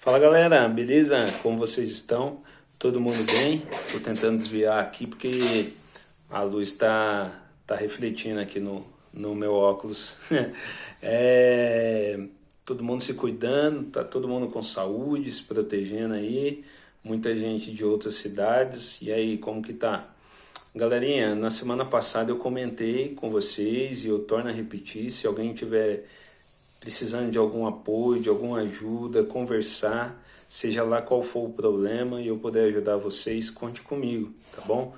Fala galera, beleza? Como vocês estão? Todo mundo bem? Estou tentando desviar aqui porque a luz tá refletindo aqui no meu óculos. É, todo mundo se cuidando, tá todo mundo com saúde, se protegendo aí. Muita gente de outras cidades. E aí, como que tá? Galerinha, na semana passada eu comentei com vocês e eu torno a repetir, se alguém tiver precisando de algum apoio, de alguma ajuda, conversar, seja lá qual for o problema e eu puder ajudar vocês, conte comigo, tá bom?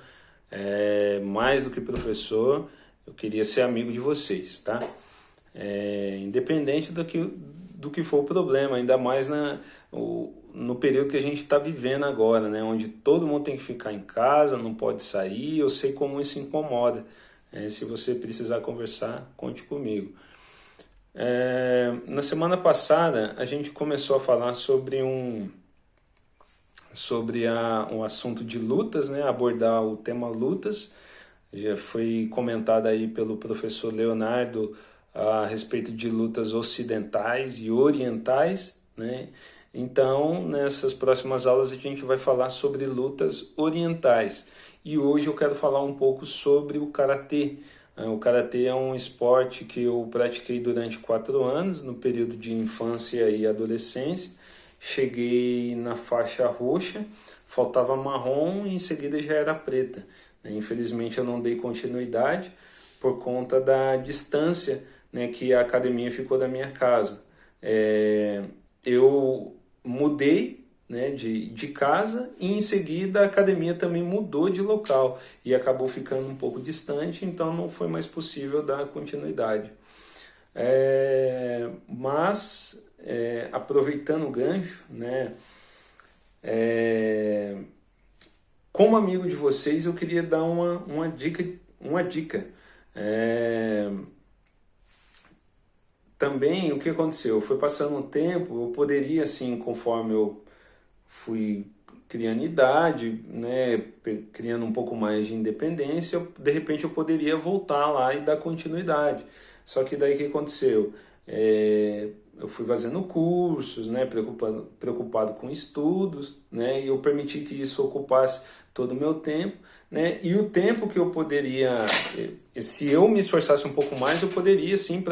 Mais do que professor, eu queria ser amigo de vocês, tá? Independente do que for o problema, ainda mais no período que a gente está vivendo agora, né? Onde todo mundo tem que ficar em casa, não pode sair, eu sei como isso incomoda. Se você precisar conversar, conte comigo. Na semana passada a gente começou a falar sobre um assunto de lutas, né? Abordar o tema lutas. Já foi comentado aí pelo professor Leonardo a respeito de lutas ocidentais e orientais, né? Então, nessas próximas aulas a gente vai falar sobre lutas orientais. E hoje eu quero falar um pouco sobre o karatê. O karatê é um esporte que eu pratiquei durante 4 anos, no período de infância e adolescência. Cheguei na faixa roxa, faltava marrom e em seguida já era preta. Infelizmente eu não dei continuidade por conta da distância, né, que a academia ficou da minha casa. Eu mudei, né, de casa e em seguida a academia também mudou de local e acabou ficando um pouco distante, então não foi mais possível dar continuidade. Mas aproveitando o gancho, né, como amigo de vocês eu queria dar uma dica. Também o que aconteceu? Foi passando um tempo, eu poderia, assim, conforme eu fui criando idade, né, criando um pouco mais de independência, de repente eu poderia voltar lá e dar continuidade. Só que daí o que aconteceu? Eu fui fazendo cursos, né, preocupado com estudos, né, e eu permiti que isso ocupasse todo o meu tempo, né, e o tempo que eu poderia, se eu me esforçasse um pouco mais, eu poderia sim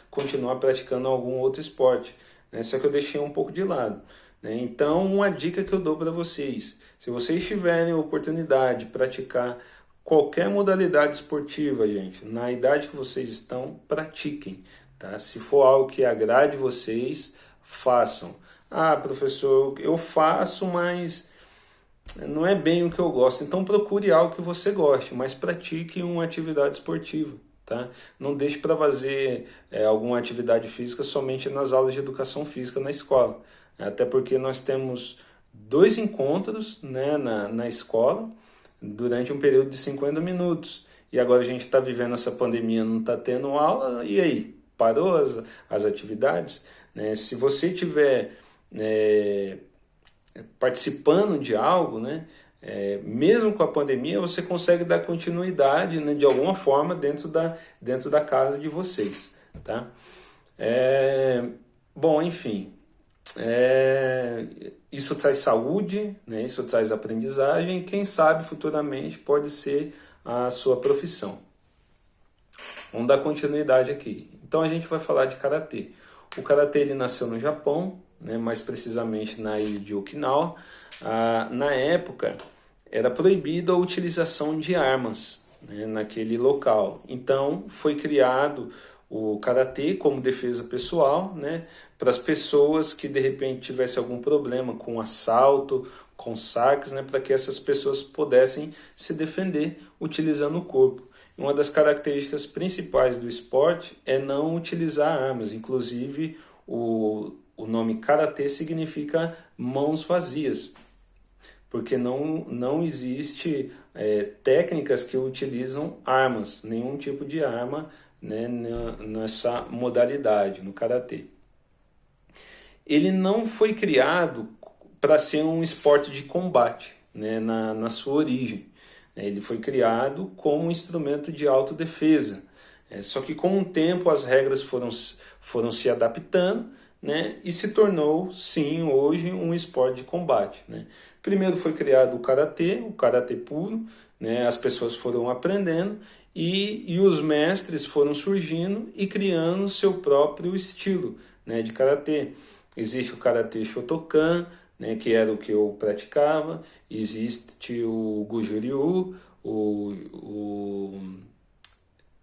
continuar praticando algum outro esporte, né, só que eu deixei um pouco de lado. Então, uma dica que eu dou para vocês, se vocês tiverem a oportunidade de praticar qualquer modalidade esportiva, gente, na idade que vocês estão, pratiquem, tá? Se for algo que agrade vocês, façam. Ah, professor, eu faço, mas não é bem o que eu gosto. Então procure algo que você goste, mas pratique uma atividade esportiva. Tá? Não deixe para fazer alguma atividade física somente nas aulas de educação física na escola. Até porque nós temos 2 encontros, né, na escola durante um período de 50 minutos. E agora a gente está vivendo essa pandemia, não está tendo aula, e aí? Parou as atividades? Né? Se você tiver participando de algo, né, mesmo com a pandemia, você consegue dar continuidade, né, de alguma forma dentro da casa de vocês. Tá? Bom, enfim, isso traz saúde, né, isso traz aprendizagem, quem sabe futuramente pode ser a sua profissão. Vamos dar continuidade aqui. Então a gente vai falar de karatê. O karatê ele nasceu no Japão, né, mais precisamente na ilha de Okinawa. Na época era proibida a utilização de armas, né, naquele local. Então foi criado o karatê como defesa pessoal, né, para as pessoas que de repente tivessem algum problema com assalto, com saques, né, para que essas pessoas pudessem se defender utilizando o corpo. Uma das características principais do esporte é não utilizar armas, inclusive o nome karatê significa mãos vazias, porque não existe técnicas que utilizam armas, nenhum tipo de arma, né, nessa modalidade, no karatê. Ele não foi criado para ser um esporte de combate, né, na sua origem. Ele foi criado como um instrumento de autodefesa. Só que com o tempo as regras foram se adaptando, né, e se tornou, sim, hoje um esporte de combate, né. Primeiro foi criado o karatê puro, né, as pessoas foram aprendendo e os mestres foram surgindo e criando seu próprio estilo, né, de karatê. Existe o karatê Shotokan, né, que era o que eu praticava, existe o Goju-Ryu,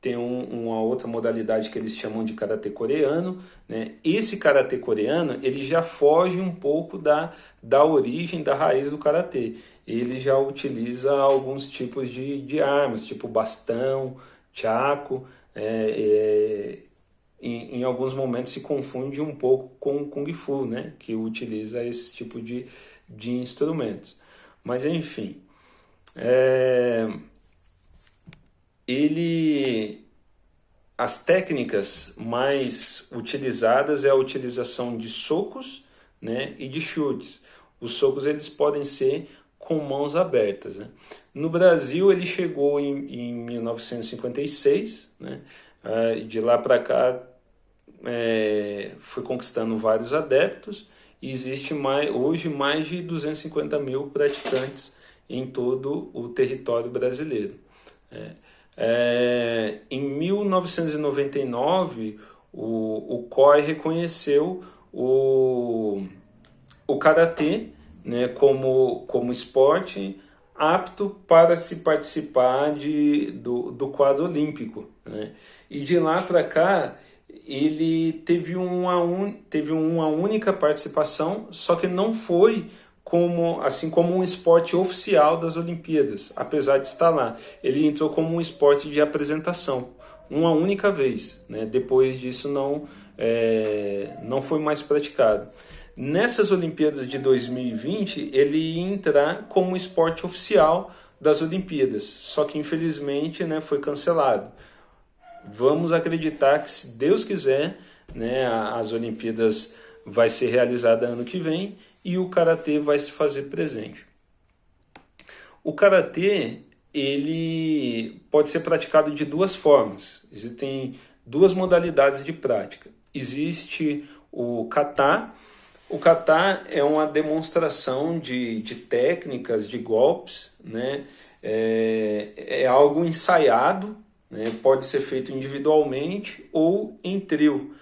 tem uma outra modalidade que eles chamam de karatê coreano, né? Esse karatê coreano ele já foge um pouco da origem, da raiz do karatê. Ele já utiliza alguns tipos de armas, tipo bastão, chaco, em alguns momentos se confunde um pouco com o Kung Fu, né? Que utiliza esse tipo de instrumentos. Mas enfim, as técnicas mais utilizadas é a utilização de socos, né, e de chutes. Os socos eles podem ser com mãos abertas, né? No Brasil ele chegou em 1956, né? De lá para cá foi conquistando vários adeptos e existe hoje mais de 250 mil praticantes em todo o território brasileiro. Em 1999, o COI reconheceu o Karatê, né, como esporte apto para se participar do quadro olímpico, né? E de lá para cá ele teve uma única participação, só que não foi como um esporte oficial das Olimpíadas, apesar de estar lá. Ele entrou como um esporte de apresentação, uma única vez, né? Depois disso não foi mais praticado. Nessas Olimpíadas de 2020, ele ia entrar como esporte oficial das Olimpíadas, só que infelizmente, né, foi cancelado. Vamos acreditar que, se Deus quiser, né, as Olimpíadas vai ser realizada ano que vem e o karatê vai se fazer presente. O karatê ele pode ser praticado de duas formas. Existem duas modalidades de prática. Existe o kata. O kata é uma demonstração de técnicas, de golpes, né? É algo ensaiado, né? Pode ser feito individualmente ou em trio.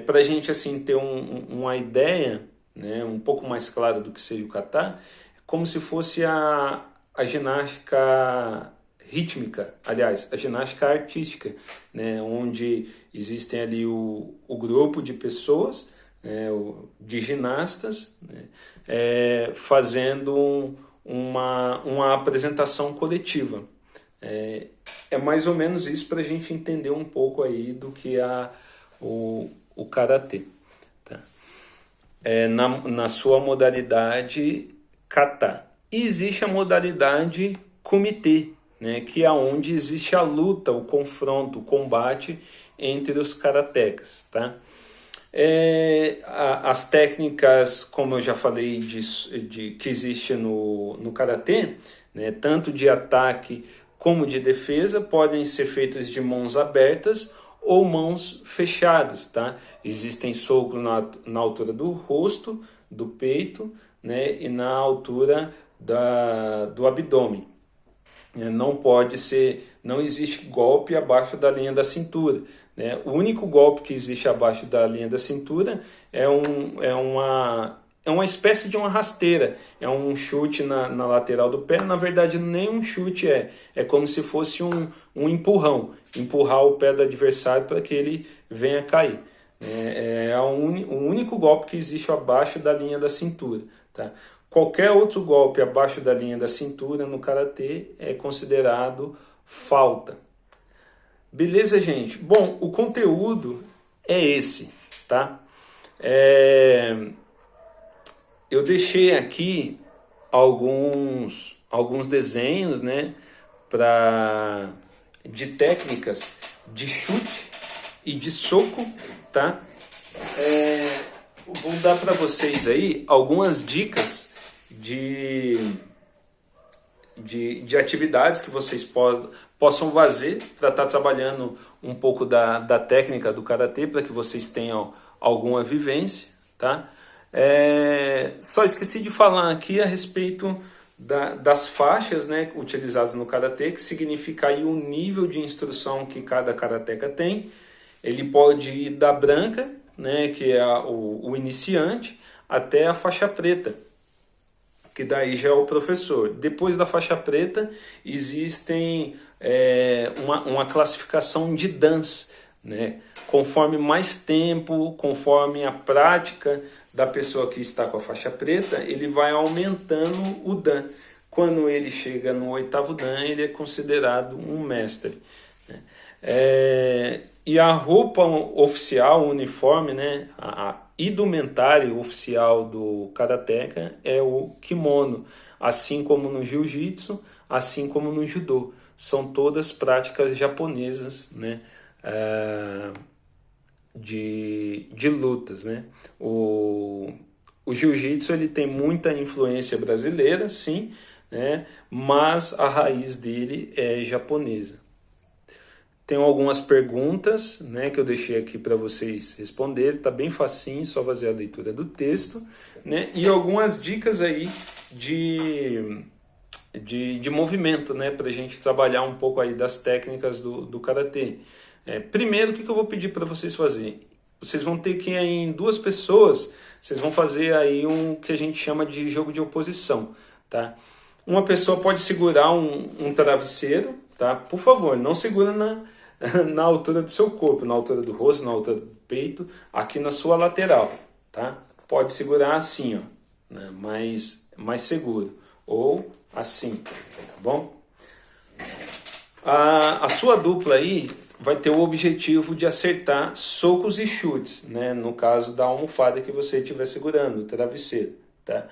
Para a gente assim, ter uma ideia, né, um pouco mais clara do que seria o kata, como se fosse a ginástica rítmica, aliás, a ginástica artística, né, onde existem ali o grupo de pessoas, de ginastas, né, fazendo uma apresentação coletiva. É mais ou menos isso para a gente entender um pouco aí do que é o karatê. Tá? Na sua modalidade kata. E existe a modalidade kumite, né, que é onde existe a luta, o confronto, o combate entre os karatecas. Tá? As técnicas, como eu já falei, que existe no karatê, né, tanto de ataque como de defesa, podem ser feitas de mãos abertas ou mãos fechadas. Tá? Existem socos na altura do rosto, do peito, né, e na altura do abdômen. Não existe golpe abaixo da linha da cintura. Né? O único golpe que existe abaixo da linha da cintura é uma espécie de uma rasteira, é um chute na lateral do pé. Na verdade, nem um chute é como se fosse um empurrão, empurrar o pé do adversário para que ele venha cair. O único golpe que existe abaixo da linha da cintura. Tá? Qualquer outro golpe abaixo da linha da cintura no karatê é considerado falta. Beleza, gente? Bom, o conteúdo é esse, tá? Eu deixei aqui alguns desenhos, né, de técnicas de chute e de soco, tá? Vou dar para vocês aí algumas dicas de atividades que vocês possam fazer para estar trabalhando um pouco da técnica do karatê, para que vocês tenham alguma vivência, tá? Só esqueci de falar aqui a respeito das faixas, né, utilizadas no karatê, que significa aí o nível de instrução que cada karateka tem. Ele pode ir da branca, né, que é o iniciante, até a faixa preta, que daí já é o professor. Depois da faixa preta existem uma classificação de dans, né? Conforme mais tempo, conforme a prática da pessoa que está com a faixa preta, ele vai aumentando o dan. Quando ele chega no 8º dan, ele é considerado um mestre, né? E a roupa oficial, o uniforme, né, a indumentária oficial do karateka é o kimono, assim como no jiu-jitsu, assim como no judô. São todas práticas japonesas, né, de lutas, né? O jiu-jitsu ele tem muita influência brasileira, sim, né, mas a raiz dele é japonesa. Tenho algumas perguntas, né, que eu deixei aqui para vocês responderem. Tá bem facinho, só fazer a leitura do texto, né, e algumas dicas aí de movimento, né, para a gente trabalhar um pouco aí das técnicas do karatê. Primeiro, o que eu vou pedir para vocês fazerem? Vocês vão ter que ir em 2 pessoas, vocês vão fazer aí um que a gente chama de jogo de oposição, tá? Uma pessoa pode segurar um travesseiro, tá? Por favor, não segura na altura do seu corpo, na altura do rosto, na altura do peito, aqui na sua lateral, tá? Pode segurar assim, ó, né? mais seguro, ou assim, tá bom? A sua dupla aí vai ter o objetivo de acertar socos e chutes, né? No caso da almofada que você estiver segurando, o travesseiro, tá?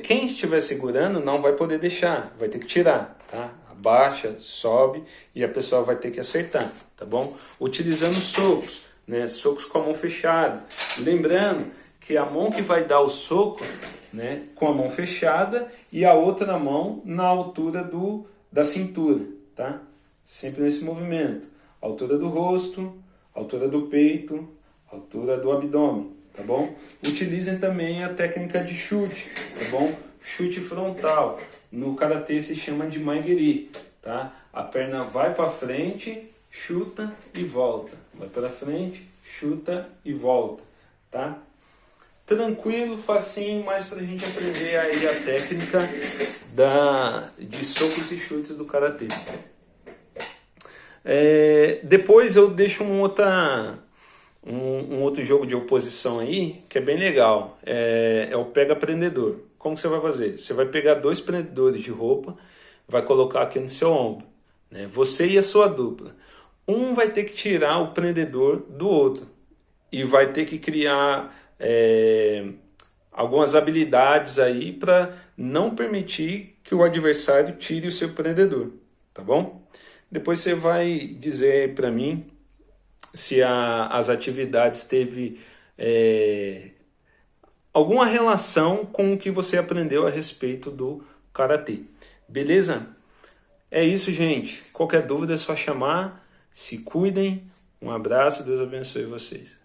Quem estiver segurando não vai poder deixar, vai ter que tirar, tá? Abaixa, sobe e a pessoa vai ter que acertar, tá bom? Utilizando socos, né? Socos com a mão fechada. Lembrando que a mão que vai dar o soco, né, com a mão fechada e a outra mão na altura da cintura, tá? Sempre nesse movimento. Altura do rosto, altura do peito, altura do abdômen, tá bom? Utilizem também a técnica de chute, tá bom? Chute frontal. No karatê se chama de maigiri, tá? A perna vai para frente, chuta e volta. Vai para frente, chuta e volta, tá? Tranquilo, facinho, mas para a gente aprender aí a técnica de socos e chutes do karatê. Depois eu deixo um outro jogo de oposição aí, que é bem legal. É o pega-prendedor. Como que você vai fazer? Você vai pegar 2 prendedores de roupa, vai colocar aqui no seu ombro, né? Você e a sua dupla. Um vai ter que tirar o prendedor do outro e vai ter que criar algumas habilidades aí para não permitir que o adversário tire o seu prendedor, tá bom? Depois você vai dizer para mim se as atividades teve alguma relação com o que você aprendeu a respeito do karatê. Beleza? É isso, gente. Qualquer dúvida é só chamar. Se cuidem. Um abraço. Deus abençoe vocês.